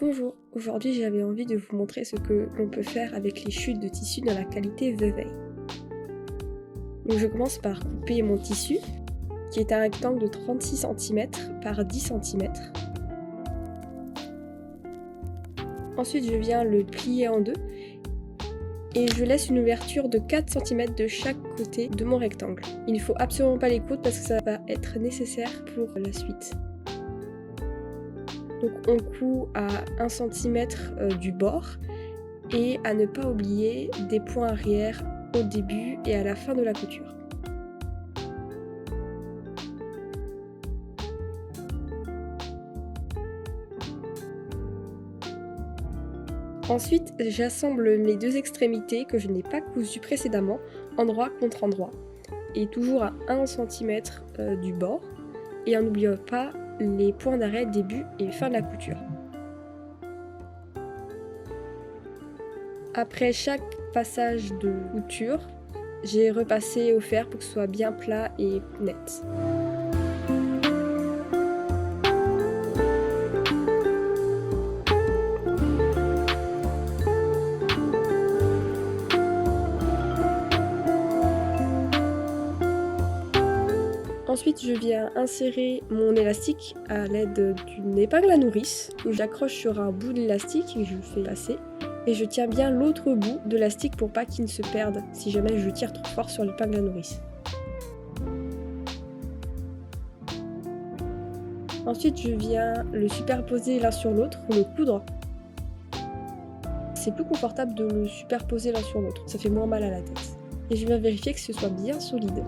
Bonjour, aujourd'hui j'avais envie de vous montrer ce que l'on peut faire avec les chutes de tissu dans la qualité Vevey. Donc je commence par couper mon tissu, qui est un rectangle de 36 cm par 10 cm. Ensuite je viens le plier en deux et je laisse une ouverture de 4 cm de chaque côté de mon rectangle. Il ne faut absolument pas les coudre parce que ça va être nécessaire pour la suite. Donc on coud à 1 cm du bord et à ne pas oublier des points arrière au début et à la fin de la couture. Ensuite, j'assemble les deux extrémités que je n'ai pas cousues précédemment, endroit contre endroit, et toujours à 1 cm du bord, et en n'oubliant pas les points d'arrêt début et fin de la couture. Après chaque passage de couture, j'ai repassé au fer pour que ce soit bien plat et net. Ensuite, je viens insérer mon élastique à l'aide d'une épingle à nourrice que j'accroche sur un bout de l'élastique et je fais passer. Et je tiens bien l'autre bout de l'élastique pour pas qu'il ne se perde si jamais je tire trop fort sur l'épingle à nourrice. Ensuite, je viens le superposer l'un sur l'autre pour le coudre. C'est plus confortable de le superposer l'un sur l'autre, ça fait moins mal à la tête. Et je viens vérifier que ce soit bien solide.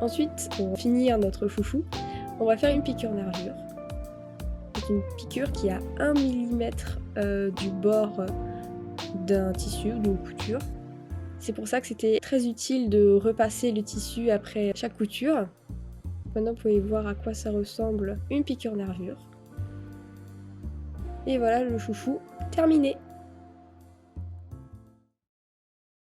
Ensuite, pour finir notre foufou, on va faire une piqûre nervure. C'est une piqûre qui a 1 mm du bord d'un tissu ou d'une couture. C'est pour ça que c'était très utile de repasser le tissu après chaque couture. Maintenant, vous pouvez voir à quoi ça ressemble une piqûre nervure. Et voilà le foufou terminé.